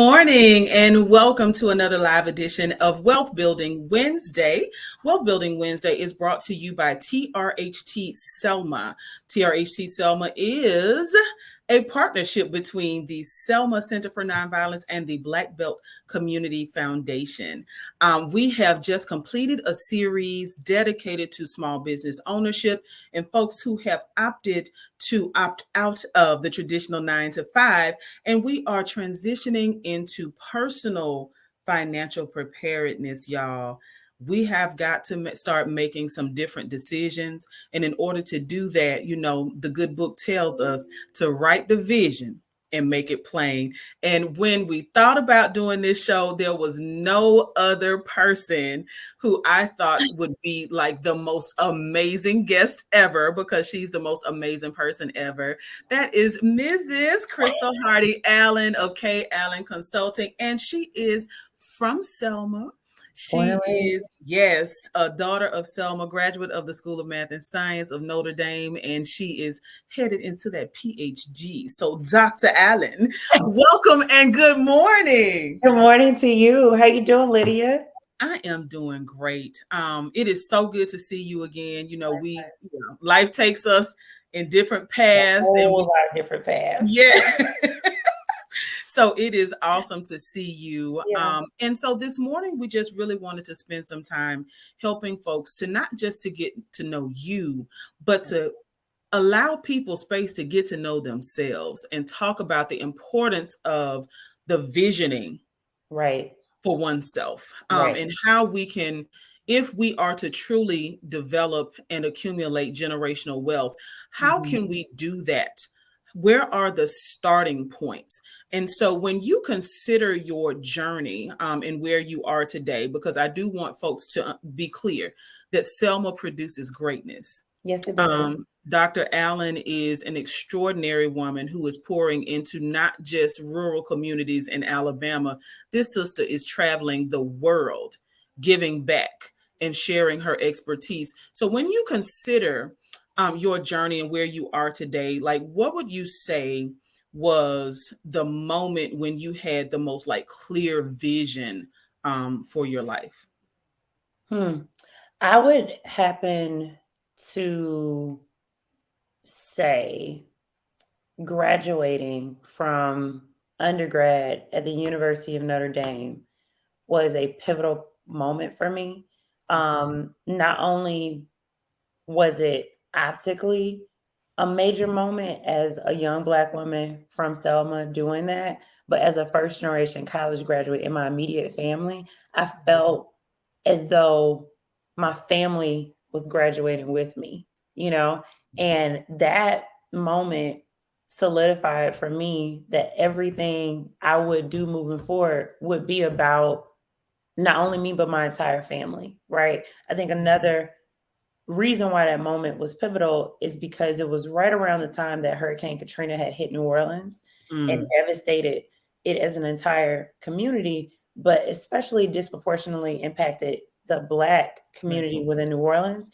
morning and welcome to another live edition of Wealth Building Wednesday. Wealth Building Wednesday is brought to you by TRHT Selma. TRHT Selma is a partnership between the Selma Center for Nonviolence and the Black Belt Community Foundation. We have just completed a series dedicated to small business ownership and folks who have opted to opt out of the traditional 9 to 5, and we are transitioning into personal financial preparedness, y'all. We have got to start making some different decisions. And in order to do that, the good book tells us to write the vision and make it plain. And when we thought about doing this show, there was no other person who I thought would be like the most amazing guest ever, because she's the most amazing person ever. That is Mrs. Krystal Hardy Allen of K. Allen Consulting, and she is from Selma. She is, yes, a daughter of Selma, graduate of the School of Math and Science of Notre Dame, and she is headed into that PhD. So, Dr. Allen, welcome and good morning. Good morning to you. How you doing, Lydia? I am doing great. It is so good to see you again. Life takes us in different paths. A whole lot of different paths. Yeah. So it is awesome to see you. Yeah. And so this morning, we just really wanted to spend some time helping folks to not just to get to know you, but to allow people space to get to know themselves and talk about the importance of the visioning Right. for oneself, Right. and how we can, if we are to truly develop and accumulate generational wealth, how can we do that? Where are the starting points? And so when you consider your journey and where you are today, because I do want folks to be clear that Selma produces greatness. Yes, it does. Dr. Allen is an extraordinary woman who is pouring into not just rural communities in Alabama. This sister is traveling the world, giving back and sharing her expertise. So when you consider your journey and where you are today, like what would you say was the moment when you had the most like clear vision for your life? I would happen to say graduating from undergrad at the University of Notre Dame was a pivotal moment for me. Not only was it optically a major moment as a young Black woman from Selma doing that, but as a first generation college graduate in my immediate family, I felt as though my family was graduating with me, and that moment solidified for me that everything I would do moving forward would be about not only me, but my entire family, right? I think another reason why that moment was pivotal is because it was right around the time that Hurricane Katrina had hit New Orleans and devastated it as an entire community, but especially disproportionately impacted the Black community within New Orleans.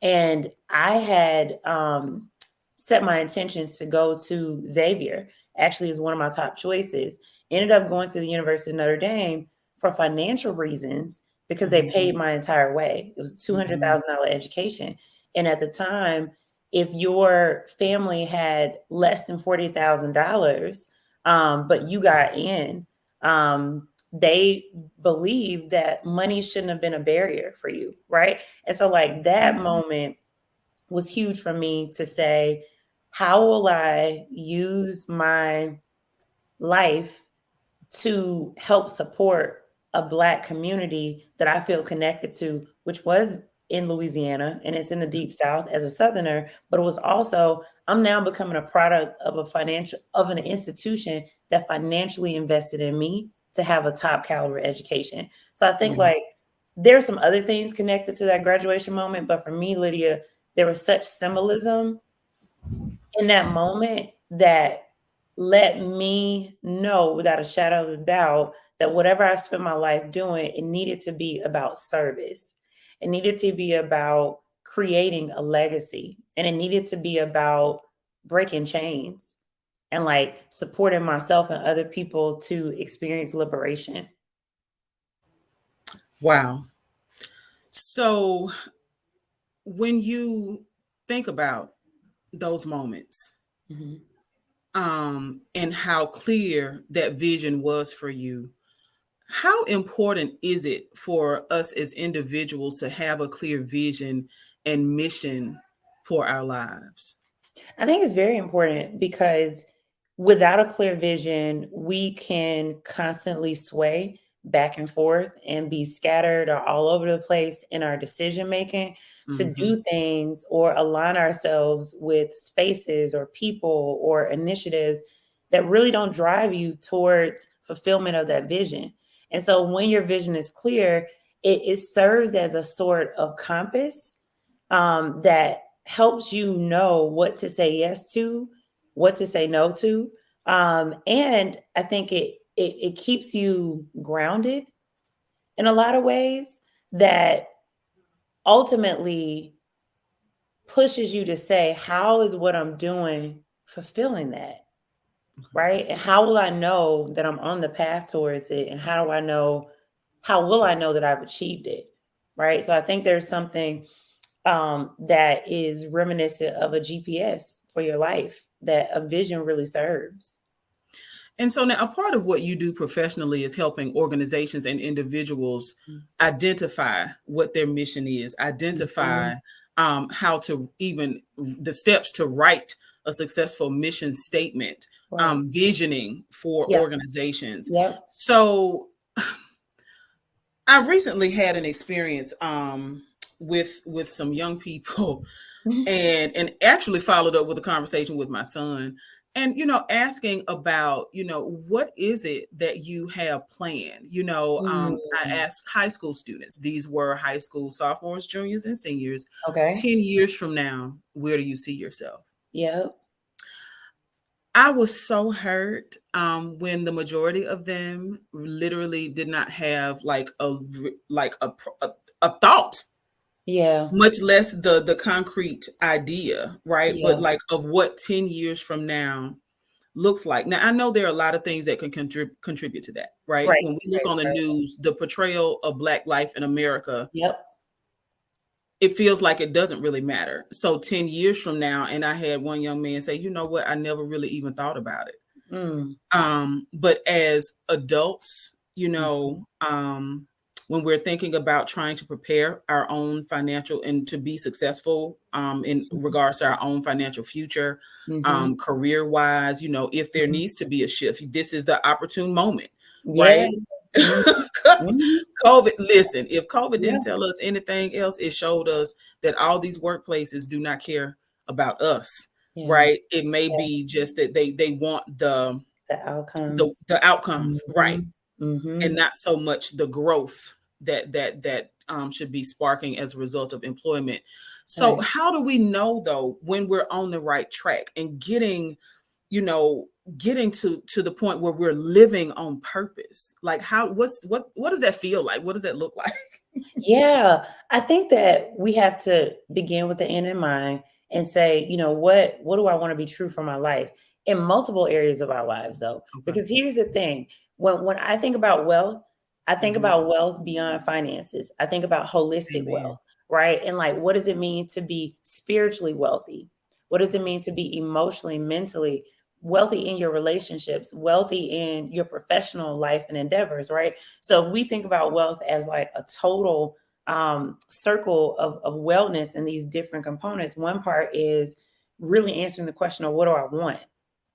And I had set my intentions to go to Xavier, actually is one of my top choices. Ended up going to the University of Notre Dame for financial reasons because they paid my entire way. It was a $200,000 education. And at the time, if your family had less than $40,000, but you got in, they believed that money shouldn't have been a barrier for you, right? And so like that moment was huge for me to say, how will I use my life to help support a Black community that I feel connected to, which was in Louisiana, and it's in the deep South as a Southerner, but it was also, I'm now becoming a product of an institution that financially invested in me to have a top caliber education. So I think like there are some other things connected to that graduation moment, but for me, Lydia, there was such symbolism in that moment that let me know without a shadow of a doubt that whatever I spent my life doing, it needed to be about service. It needed to be about creating a legacy, and it needed to be about breaking chains. and like supporting myself and other people to experience liberation. Wow. So when you think about those moments, Mhm. and how clear that vision was for you, how important is it for us as individuals to have a clear vision and mission for our lives? I think it's very important because without a clear vision, we can constantly sway back and forth and be scattered or all over the place in our decision making to Hmm. do things or align ourselves with spaces or people or initiatives that really don't drive you towards fulfillment of that vision. And so when your vision is clear, it serves as a sort of compass that helps you know what to say yes to, what to say no to. And I think it keeps you grounded in a lot of ways that ultimately pushes you to say, how is what I'm doing fulfilling that? Right. And how will I know that I'm on the path towards it? And how will I know that I've achieved it? Right. So I think there's something that is reminiscent of a GPS for your life that a vision really serves. And so now a part of what you do professionally is helping organizations and individuals identify what their mission is, identify Mhm. how to even the steps to write a successful mission statement, Right. visioning for Yep. organizations. Yep. So I recently had an experience with some young people Mhm. and actually followed up with a conversation with my son, and asking about what is it that you have planned. I Mm. asked high school students, these were high school sophomores, juniors, and seniors, Okay. 10 years from now, where do you see yourself? Yep. I was so hurt when the majority of them literally did not have a thought, Yeah. much less the concrete idea, right? But Yeah. like of what 10 years from now looks like. Now I know there are a lot of things that can contribute to that, right? Right. When we look Right. on the Right. news, the portrayal of Black life in America, Yep. it feels like it doesn't really matter. So 10 years from now, and I had one young man say, you know what, I never really even thought about it. Mm. But as adults, Mhm. when we're thinking about trying to prepare our own financial and to be successful in Mhm. regards to our own financial future, Mhm. career wise, if there Mhm. needs to be a shift, this is the opportune moment, Yeah. right? Mhm. Because Mhm. COVID, listen, if COVID Yeah. didn't tell us anything else, it showed us that all these workplaces do not care about us, Yeah. right? It may Yeah. be just that they want The the outcomes. the outcomes, right, Mhm. and Mhm. not so much the growth that should be sparking as a result of employment. So Right. how do we know though when we're on the right track and you know getting to the point where we're living on purpose? Like what does that feel like? What does that look like? Yeah, I think that we have to begin with the end in mind and say, what do I want to be true for my life in multiple areas of our lives though? Okay. Because here's the thing. When I think about wealth, I think Hmm. about wealth beyond finances. I think about holistic Amen. wealth, right? And like what does it mean to be spiritually wealthy? What does it mean to be emotionally, mentally wealthy in your relationships, wealthy in your professional life and endeavors, right? So if we think about wealth as like a total circle of wellness and these different components, one part is really answering the question of what do I want,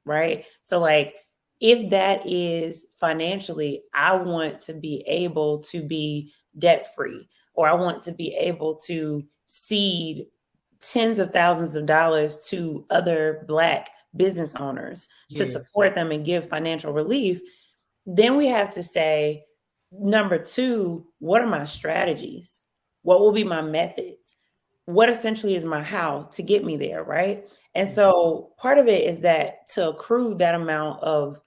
right? So like if that is financially, I want to be able to be debt free, or I want to be able to seed tens of thousands of dollars to other Black business owners to Yes. support them and give financial relief. Then we have to say, number two, what are my strategies? What will be my methods? What essentially is my how to get me there, right? And so part of it is that to accrue that amount of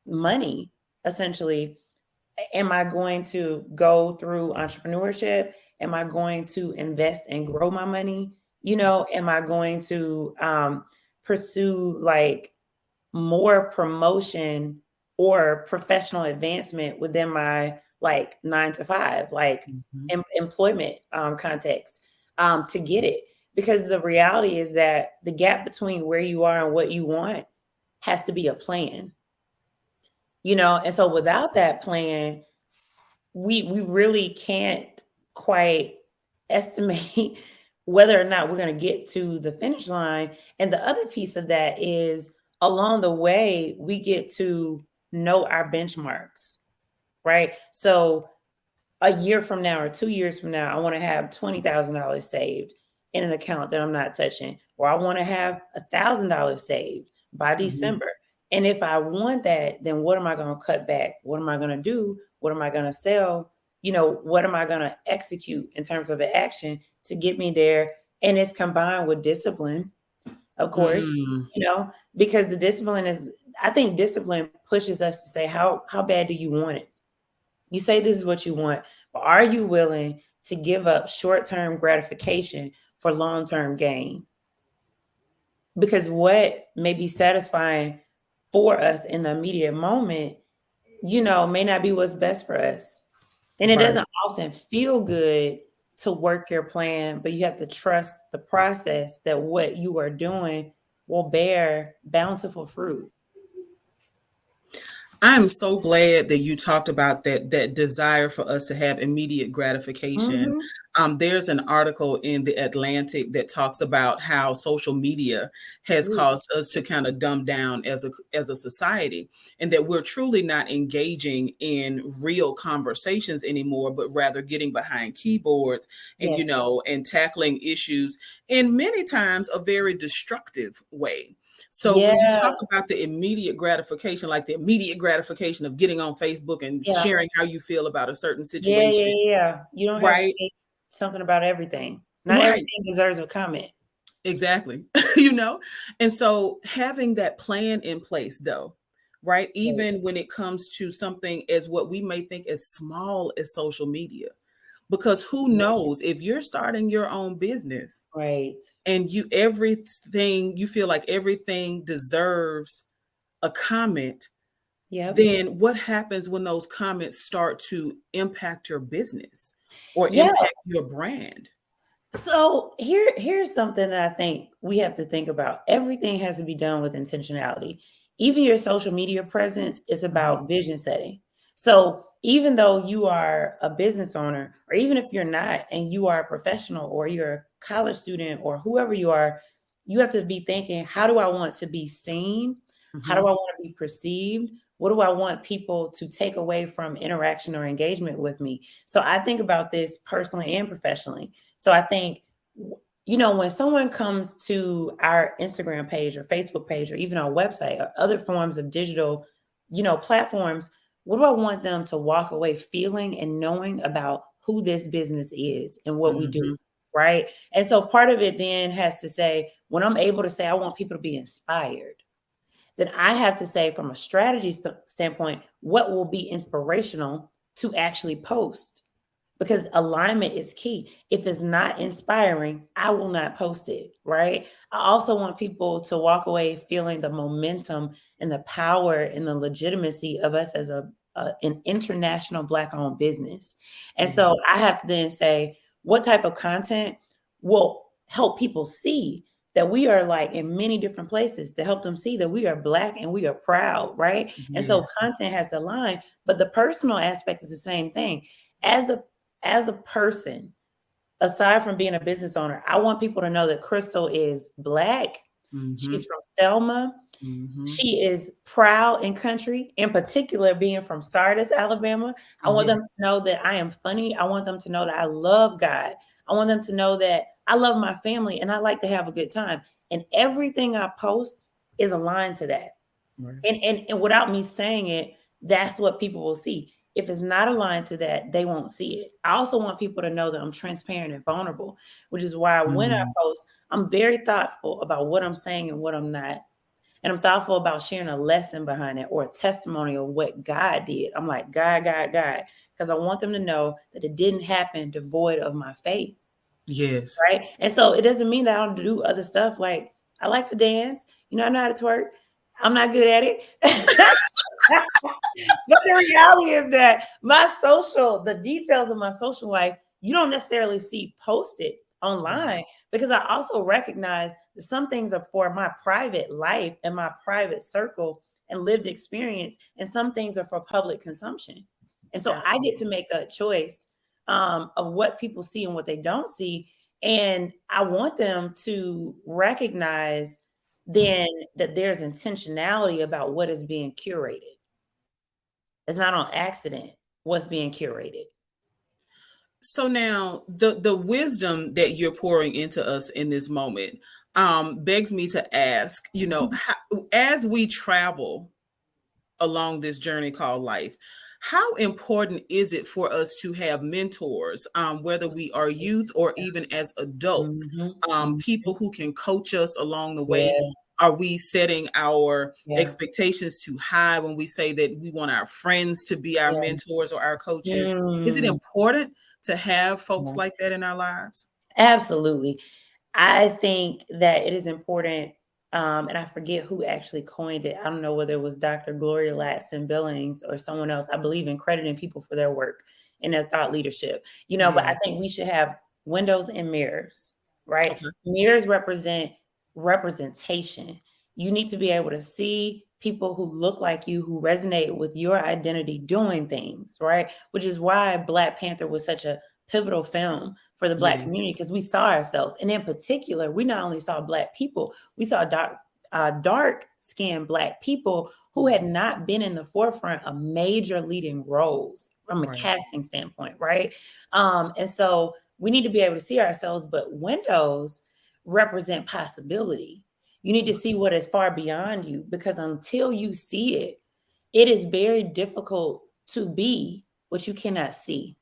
money, essentially, am I going to go through entrepreneurship? Am I going to invest and grow my money? Am I going to pursue like more promotion or professional advancement within my like 9 to 5, like Mhm. employment context, to get it. Because the reality is that the gap between where you are and what you want has to be a plan, and so without that plan, we really can't quite estimate whether or not we're going to get to the finish line. And the other piece of that is, along the way we get to know our benchmarks, right? So a year from now or 2 years from now, I want to have $20,000 saved in an account that I'm not touching, or I want to have $1,000 saved by Mhm. December. And if I want that, then what am I going to cut back? What am I going to do? What am I going to sell? What am I going to execute in terms of an action to get me there? And it's combined with discipline, of course, Mm. because the discipline is, I think discipline pushes us to say, how bad do you want it? You say this is what you want, but are you willing to give up short-term gratification for long-term gain? Because what may be satisfying for us in the immediate moment, may not be what's best for us. And it Right. doesn't often feel good to work your plan, but you have to trust the process that what you are doing will bear bountiful fruit. I'm so glad that you talked about that desire for us to have immediate gratification. Mm-hmm. There's an article in the Atlantic that talks about how social media has Ooh, caused us to kind of dumb down as a society, and that we're truly not engaging in real conversations anymore, but rather getting behind keyboards and yes. and tackling issues in many times a very destructive way. So when you Yeah. talk about the immediate gratification, like the immediate gratification of getting on Facebook and Yeah. sharing how you feel about a certain Yeah, situation, yeah, yeah. You don't have to right? say something about everything. Not Right. everything deserves a comment. Exactly. you know? And so having that plan in place though, right? Right. Even when it comes to something as what we may think as small as social media, because who knows if you're starting your own business Right. and you feel like everything deserves a comment. Yep. Then what happens when those comments start to impact your business or Yeah. impact your brand? So here's something that I think we have to think about. Everything has to be done with intentionality. Even your social media presence is Mhm, about vision setting. So even though you are a business owner, or even if you're not and you are a professional or you're a college student or whoever you are, you have to be thinking, how do I want to be seen? How do mhm, I want to be perceived? What do I want people to take away from interaction or engagement with me? So I think about this personally and professionally. So I think, when someone comes to our Instagram page or Facebook page or even our website or other forms of digital, platforms, what do I want them to walk away feeling and knowing about who this business is and what we do? mhm, Right. And so part of it then has to say, when I'm able to say, I want people to be inspired, then I have to say, from a strategy standpoint, what will be inspirational to actually post, because alignment is key. If it's not inspiring, I will not post it, right? I also want people to walk away feeling the momentum and the power and the legitimacy of us as an international Black owned business. And yeah, so I have to then say, what type of content will help people see that we are like in many different places, to help them see that we are Black and we are proud, right? And so yes, content has to align, but the personal aspect is the same thing. As a as a person, aside from being a business owner, I want people to know that Krystal is Black. mhm, She's from Selma. mhm, She is proud in country, in particular, being from Sardis, Alabama. I want yeah, them to know that I am funny. I want them to know that I love God. I want them to know that I love my family and I like to have a good time. And everything I post is aligned to that. right, And without me saying it, that's what people will see. If it's not aligned to that, they won't see it. I also want people to know that I'm transparent and vulnerable, which is why when I mm, post, I'm very thoughtful about what I'm saying and what I'm not. And I'm thoughtful about sharing a lesson behind it or a testimony of what God did. I'm like, God, God, God, because I want them to know that it didn't happen devoid of my faith. yes, Right. And so it doesn't mean that I don't do other stuff. Like, I like to dance. I know how to twerk. I'm not good at it. But the reality is that the details of my social life, you don't necessarily see posted Right. online, because I also recognize that some things are for my private life and my private circle and lived experience, and some things are for public consumption. And so I get to Absolutely. make a choice of what people see and what they don't see. And I want them to recognize then that there's intentionality about what is being curated. It's not on accident what's being curated. So now the wisdom that you're pouring into us in this moment begs me to ask, as we travel along this journey called life, how important is it for us to have mentors, whether we are youth or even as adults, Mhm, people mhm. who can coach us along the way? Yeah, Are we setting our yeah, expectations too high when we say that we want our friends to be our yeah. mentors or our coaches? Is it Mm, important to have folks yeah. like that in our lives? Absolutely. I think that it is important, and I forget who actually coined it. I don't know whether it was Dr. Gloria Ladson Billings or someone else. I believe in crediting people for their work and their thought leadership. But I Yeah. think we should have windows and mirrors, right? Okay. Mirrors represent representation. You need to be able to see people who look like you, who resonate with your identity doing things, right? Which is why Black Panther was such a pivotal film for the Black Yes. community, because we saw ourselves. And in particular, we not only saw Black people, we saw dark skinned Black people who had not been in the forefront of major leading roles from a Right. casting standpoint, right? And so we need to be able to see ourselves, but windows represent possibility. You need to see what is far beyond you, because until you see it, it is very difficult to be what you cannot see.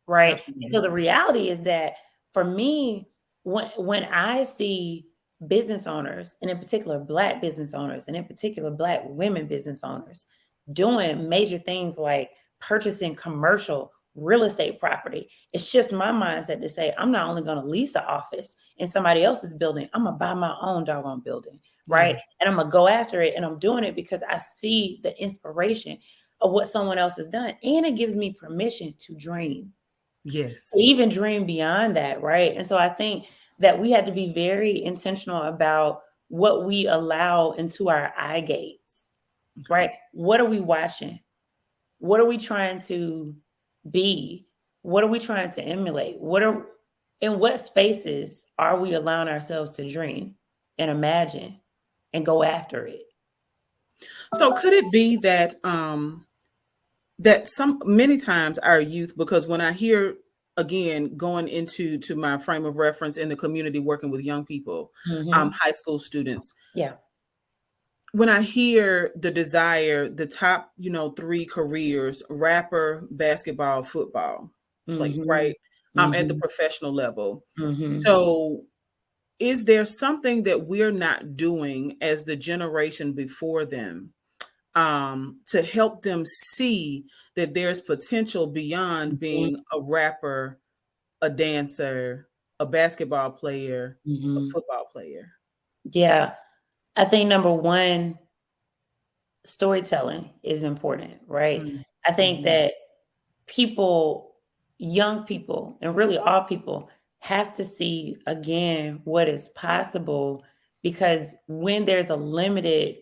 Right? And so Absolutely. the reality is that for me, when I see business owners, and in particular Black business owners, and in particular Black women business owners, doing major things like purchasing commercial real estate property, it shifts my mindset to say, I'm not only going to lease an office in somebody else's building, I'm going to buy my own doggone building, right? Yes. And I'm going to go after it. And I'm doing it because I see the inspiration of what someone else has done. And it gives me permission to dream, Yes. even dream beyond that, right? And so I think that we have to be very intentional about what we allow into our eye gates, Okay. right? What are we watching? What are we trying to be? What are we trying to emulate? In what spaces are we allowing ourselves to dream and imagine and go after it? So could it be that that some many times our youth, because when I hear, again, going into to my frame of reference in the community working with young people, Hmm. high school students, Yeah. when I hear the desire, the top, three careers: rapper, basketball, football play, Hmm. right? At the Hmm. professional level. Hmm. So is there something that we're not doing as the generation before them, to help them see that there's potential beyond Hmm. being a rapper, a dancer, a basketball player, a Hmm. football player? Yeah. I think number one, storytelling is important, right? Mm, I think mhm. that people, young people, and really all people have to see again what is possible, because when there's a limited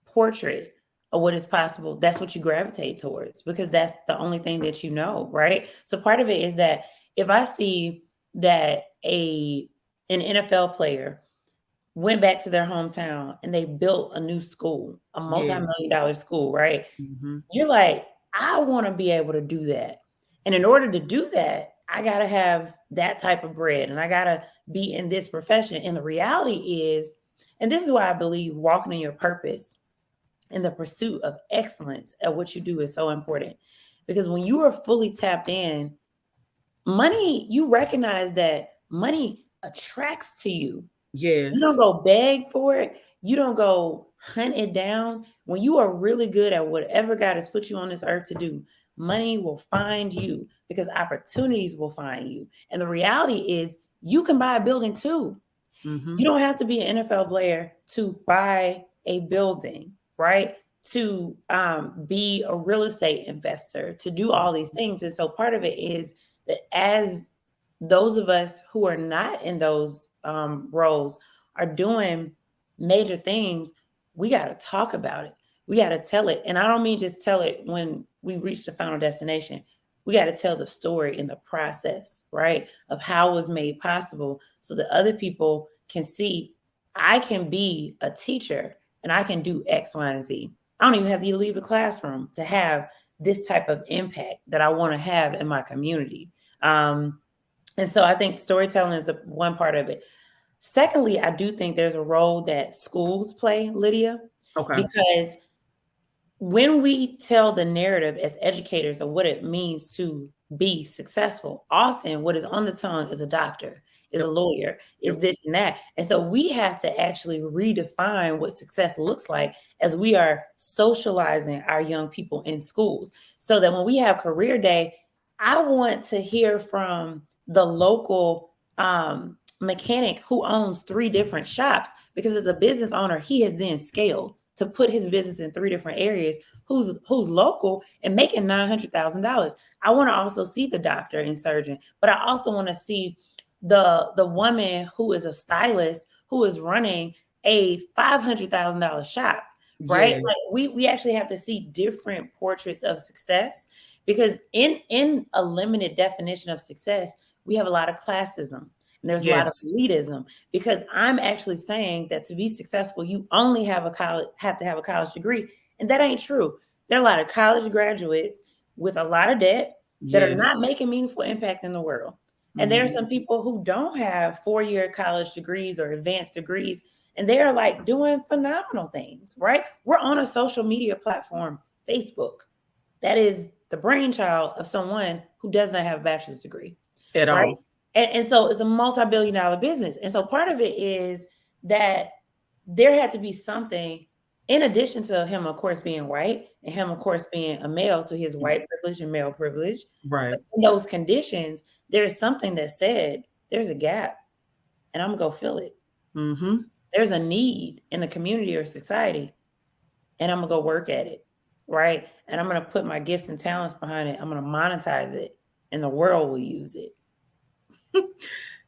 portrait of what is possible, that's what you gravitate towards, because that's the only thing that you know, right? So part of it is that if I see that an NFL player went back to their hometown and they built a new school, a Yes. multi-million dollar school, right? Mhm. You're like, I want to be able to do that. And in order to do that, I got to have that type of bread and I got to be in this profession. And the reality is, and this is why I believe walking in your purpose and the pursuit of excellence at what you do is so important. Because when you are fully tapped in, money, you recognize that money attracts to you. You don't Yes. go beg for it. You don't go hunt it down. When you are really good at whatever God has put you on this earth to do, money will find you because opportunities will find you. And the reality is, you can buy a building too. You Mhm. don't have to be an NFL player to buy a building, right? To be a real estate investor, to do all these things. And so part of it is that as those of us who are not in those roles are doing major things, we got to talk about it. We got to tell it. And I don't mean just tell it when we reach the final destination. We got to tell the story in the process, right? Of how it was made possible so that other people can see I can be a teacher and I can do X, Y, and Z. I don't even have to leave the classroom to have this type of impact that I want to have in my community. And so I think storytelling is one part of it. Secondly, I do think there's a role that schools play, Lydia, because when we tell the narrative as educators of what it means to be successful, often what is on the tongue is a doctor, is a lawyer, is this and that. And so we have to actually redefine what success looks like as we are socializing our young people in schools. So that when we have career day, I want to hear from the local mechanic who owns 3 different shops, because as a business owner, he has then scaled to put his business in 3 different areas, who's local and making $900,000. I want to also see the doctor and surgeon, but I also want to see the woman who is a stylist who is running a $500,000 shop, right? Yes. Like we actually have to see different portraits of success, because in a limited definition of success, we have a lot of classism. And there's a lot of elitism, because I'm actually saying that to be successful, you only have to have a college degree. And that ain't true. There are a lot of college graduates with a lot of debt that are not making meaningful impact in the world. And there are some people who don't have 4-year college degrees or advanced degrees, and they're like doing phenomenal things, right? We're on a social media platform, Facebook, that is the brainchild of someone who does not have a bachelor's degree At all. And so it's a multi-billion-dollar business. And so part of it is that there had to be something, in addition to him, of course, being white, and him, of course, being a male. So he has white privilege and male privilege. Right. But in those conditions, there's something that said, there's a gap, and I'm going to go fill it. Mm-hmm. There's a need in the community or society, and I'm going to go work at it, right? And I'm going to put my gifts and talents behind it. I'm going to monetize it, and the world will use it.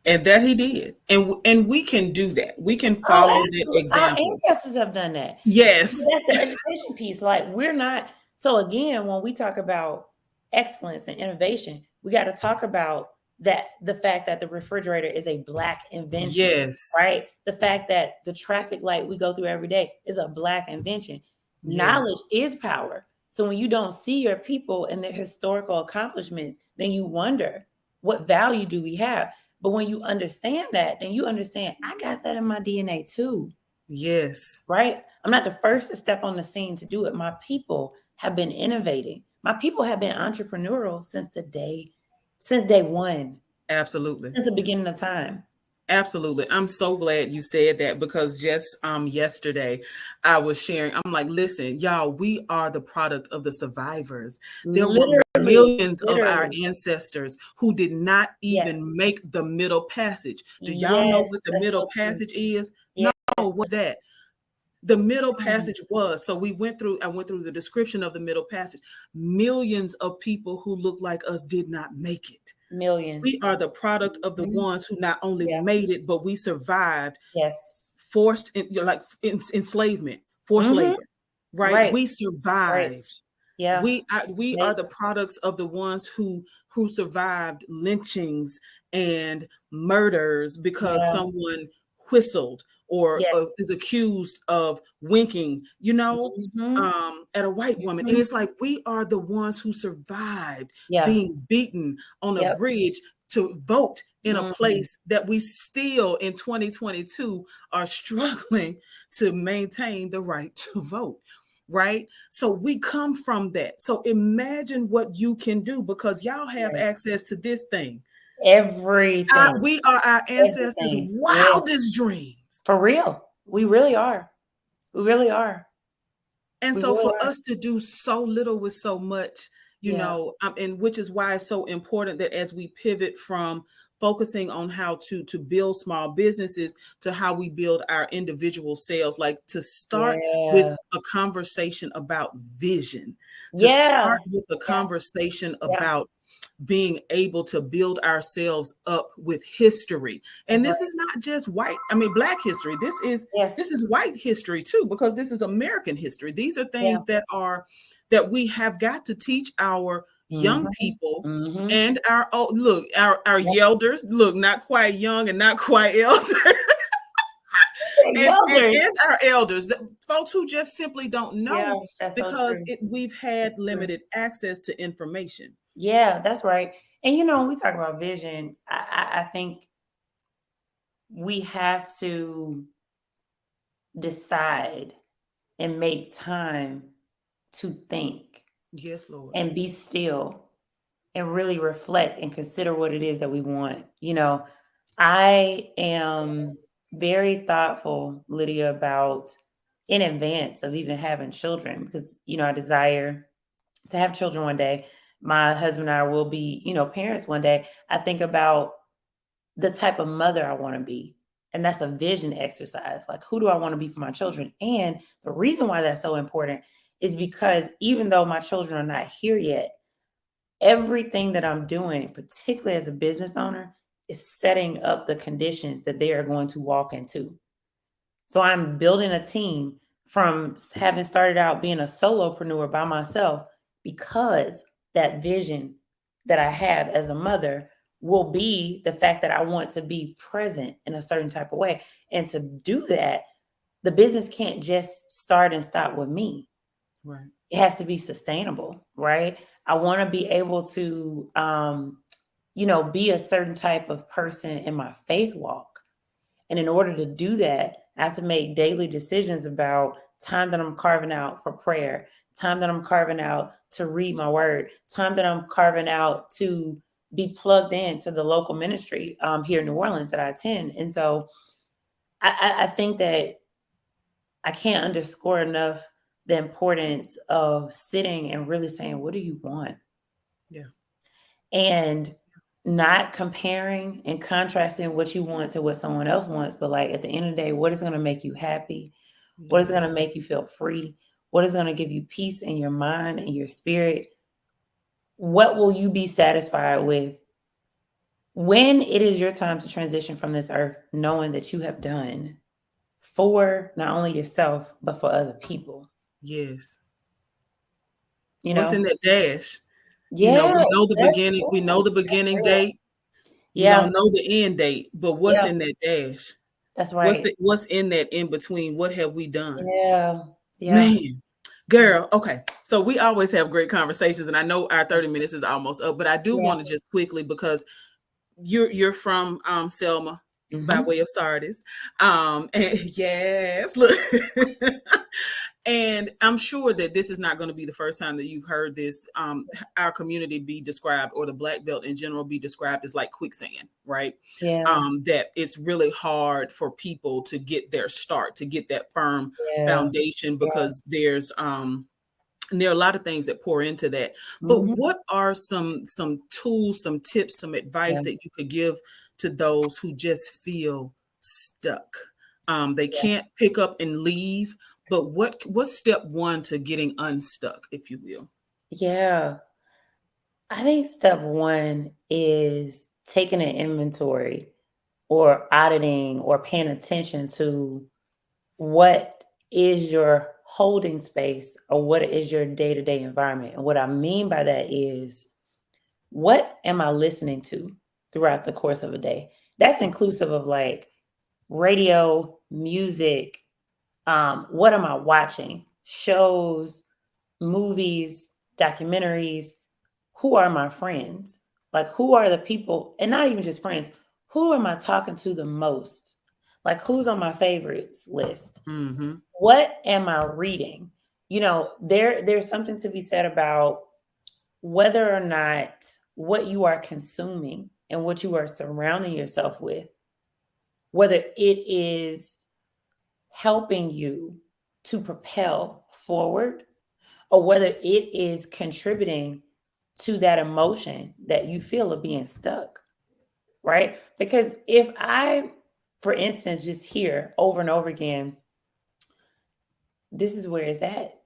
And that he did. And we can do that. We can follow that example. Our ancestors have done that. Yes. But that's the education piece. Like, we're not. So again, when we talk about excellence and innovation, we got to talk about that, the fact that the refrigerator is a Black invention. Yes. Right? The fact that the traffic light we go through every day is a Black invention. Yes. Knowledge is power. So when you don't see your people and their historical accomplishments, then you wonder, what value do we have? But when you understand that, then you understand, I got that in my DNA too. Yes. Right? I'm not the first to step on the scene to do it. My people have been innovating. My people have been entrepreneurial since day one. Absolutely. Since the beginning of time. Absolutely. I'm so glad you said that, because just yesterday I was sharing, I'm like, listen, y'all, we are the product of the survivors. There were millions of our ancestors who did not even make the Middle Passage. Do y'all know what the Middle Passage is? No, what's that? The Middle Passage was, so I went through the description of the Middle Passage. Millions of people who look like us did not make it. Millions. We are the product of the ones who not only made it, but we survived. Yes. Forced enslavement, forced labor. Right? We survived. Right. Yeah. We are the products of the ones who survived lynchings and murders because someone whistled or is accused of winking, at a white woman. And it's like, we are the ones who survived being beaten on a bridge to vote in a place that we still in 2022 are struggling to maintain the right to vote. Right? So we come from that. So imagine what you can do, because y'all have access to this thing. Everything. We are our ancestors' wildest dreams. For real. We really are. We really are. And so for us to do so little with so much, and which is why it's so important that as we pivot from focusing on how to build small businesses, to how we build our individual sales, like to start with Yeah. a conversation about vision, to Yeah. start with a Yeah. conversation Yeah. about being able to build ourselves up with history. And That's this right. is not just black history. This Yes. is white history too, because this is American history. These are Yeah. things that we have got to teach our young Mhm. people Mhm. and our look, our Yep. yelders, look, not quite young and not quite elder, Elders. and our elders, the folks who just simply don't Yeah, know that's so because true. we've had That's true. limited access to information. Yeah, that's right. And when we talk about vision, I think we have to decide and make time to think Yes, Lord. and be still and really reflect and consider what it is that we want. I am very thoughtful, Lydia, about in advance of even having children because, I desire to have children one day. My husband and I will be, parents one day. I think about the type of mother I want to be. And that's a vision exercise. Like, who do I want to be for my children? And the reason why that's so important is because even though my children are not here yet, everything that I'm doing, particularly as a business owner, is setting up the conditions that they are going to walk into. So I'm building a team from having started out being a solopreneur by myself because that vision that I have as a mother will be the fact that I want to be present in a certain type of way. And to do that, the business can't just start and stop with me. Right. It has to be sustainable, right? I want to be able to, be a certain type of person in my faith walk. And in order to do that, I have to make daily decisions about time that I'm carving out for prayer, time that I'm carving out to read my word, time that I'm carving out to be plugged in to the local ministry here in New Orleans that I attend. And so I think that I can't underscore enough the importance of sitting and really saying, what do you want? Yeah. And not comparing and contrasting what you want to what someone else wants, but like at the end of the day, what is going to make you happy? What is Yeah. going to make you feel free? What is going to give you peace in your mind and your spirit? What will you be satisfied with when it is your time to transition from this earth, knowing that you have done for not only yourself, but for other people? Yes. You What's in know? that dash? Yeah, that's We know true. the That's beginning real. date. We Yeah, don't know the end date, but what's yeah, in that dash? that's right. What's in that in between? What have we done? Yeah, yeah, Man, girl, okay. So we always have great conversations, and I know our 30 minutes is almost up, but I do yeah. want to just quickly because you're from Selma by Mhm. way of Sardis. And yes, look. And I'm sure that this is not going to be the first time that you've heard this our community be described, or the black belt in general be described, as like quicksand, right? Yeah, That it's really hard for people to get their start, to get that firm yeah, foundation, yeah. because and there are a lot of things that pour into that. But Mhm. what are some tools, some tips, some advice Yeah, that you could give to those who just feel stuck? They yeah, can't pick up and leave, but what's step one to getting unstuck, if you will? yeah. I think step 1 is taking an inventory or auditing or paying attention to what is your holding space or what is your day-to-day environment. And what I mean by that is, what am I listening to throughout the course of a day? That's inclusive of like radio, music, what am I watching? Shows, movies, documentaries. Who are my friends? Like, who are the people, and not even just friends, who am I talking to the most? Like, who's on my favorites list? Mm-hmm. What am I reading? There's something to be said about whether or not what you are consuming and what you are surrounding yourself with, whether it is helping you to propel forward or whether it is contributing to that emotion that you feel of being stuck. right? Because if I, for instance, just hear over and over again, this is where it's at.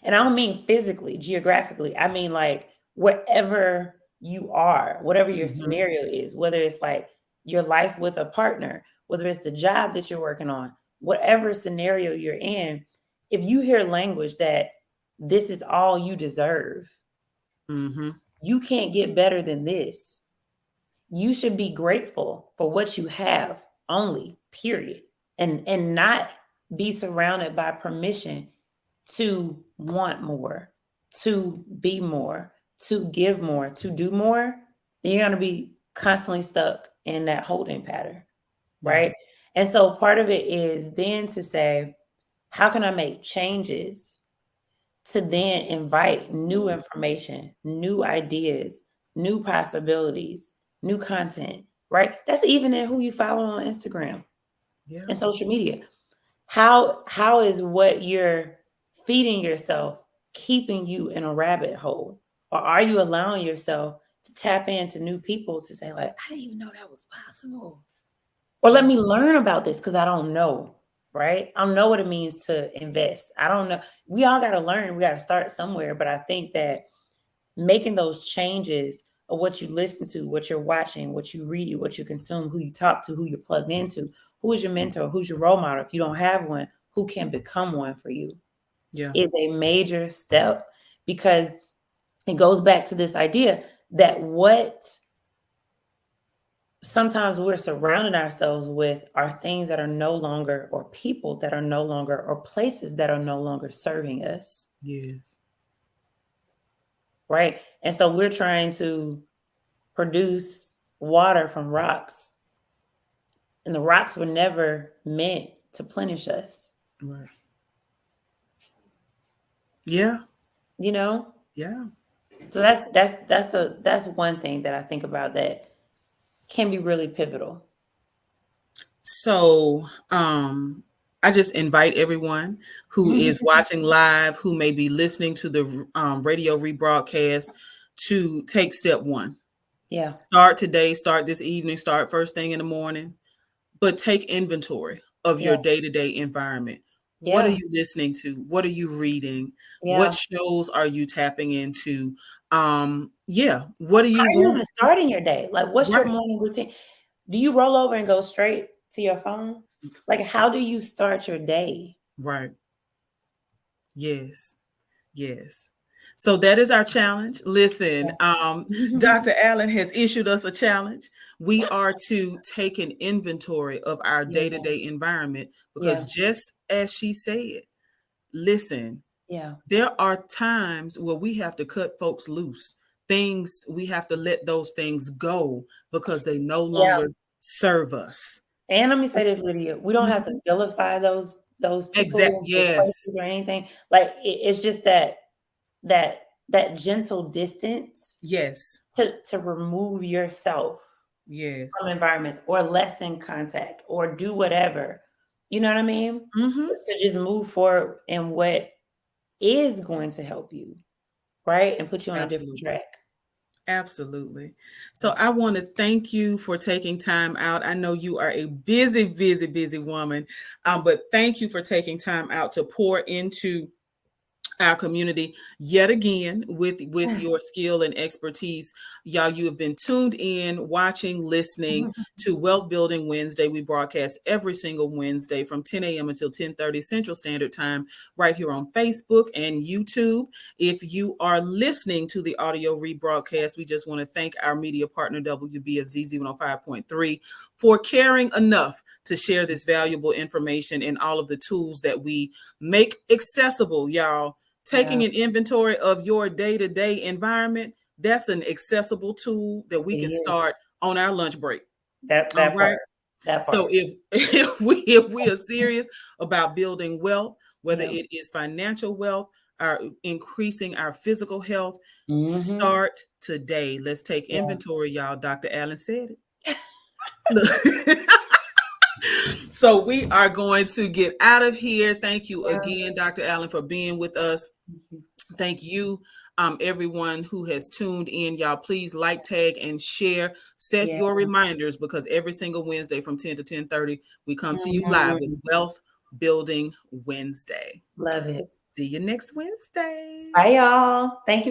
And I don't mean physically, geographically. I mean like wherever you are, whatever your Mm-hmm. scenario is, whether it's like your life with a partner, whether it's the job that you're working on, whatever scenario you're in, if you hear language that this is all you deserve, Mm-hmm. you can't get better than this. You should be grateful for what you have only, period. And not be surrounded by permission to want more, to be more, to give more, to do more, then you're going to be constantly stuck in that holding pattern, Yeah. right? And so part of it is then to say, how can I make changes to then invite new information, new ideas, new possibilities, new content, right? That's even in who you follow on Instagram Yeah. and social media. How is what you're feeding yourself keeping you in a rabbit hole? Or are you allowing yourself to tap into new people to say, like, I didn't even know that was possible? Or let Yeah. me learn about this because I don't know, right? I don't know what it means to invest. I don't know. We all got to learn. We got to start somewhere. But I think that making those changes of what you listen to, what you're watching, what you read, what you consume, who you talk to, who you're plugged into, who is your mentor, who's your role model. If you don't have one, who can become one for you Yeah. is a major step, because it goes back to this idea that what sometimes we're surrounding ourselves with are things that are no longer, or people that are no longer, or places that are no longer serving us, Yes. right? And so we're trying to produce water from rocks, and the rocks were never meant to plenish us, Right. Yeah. you know? Yeah. So that's one thing that I think about that can be really pivotal. So, I just invite everyone who is watching live, who may be listening to the radio rebroadcast, to take step one. Yeah. Start today, start this evening, start first thing in the morning, but take inventory of Yeah. your day to day environment. What are Yeah. you listening to? What are you reading? What Yeah. shows are you tapping into? Yeah. What do How you are you want? even starting your day? Like, what's your Right. morning routine? Do you roll over and go straight to your phone? Like, how do you start your day? Right. Yes. Yes. So that is our challenge. Listen, Yeah. Dr. Allen has issued us a challenge. We are to take an inventory of our day to Yeah. day environment Yeah. because, just as she said, listen, Yeah. there are times where we have to cut folks loose. Things, we have to let those things go because they no Yeah. longer serve us. And let me say this, Lydia, we don't have to Mhm. vilify those Exact. people, those Yes. places, or anything. Like, it's just that gentle distance Yes. to remove yourself from Yes. environments, or lessen contact, or do whatever. You know what I mean? Hmm. To just move forward in what is going to help you, right? And put you on a different Absolutely. track. Absolutely. So I want to thank you for taking time out. I know you are a busy, busy, busy woman, but thank you for taking time out to pour into our community yet again with your skill and expertise. Y'all, you have been tuned in, watching, listening to Wealth Building Wednesday. We broadcast every single Wednesday from 10 a.m. until 10:30 Central Standard Time, right here on Facebook and YouTube. If you are listening to the audio rebroadcast, we just want to thank our media partner, WBFZ 105.3, for caring enough to share this valuable information and all of the tools that we make accessible, y'all. Yeah, Taking an inventory of your day-to-day environment, that's an accessible tool that we it can is. start on our lunch break. All That right. part. That So part. if we are serious about building wealth, whether Yeah. it is financial wealth or increasing our physical health, Hmm. start today. Let's take Yeah. inventory, y'all. Dr. Allen said it. Look. So we are going to get out of here. Thank you Yeah. again, Dr. Allen, for being with us. Thank you. Thank you, everyone who has tuned in. Y'all, please like, tag, and share. Set Yeah. your reminders because every single Wednesday from 10 to 10:30, we come to you live with Mhm. Wealth Building Wednesday. Love it. See you next Wednesday. Bye, y'all. Thank you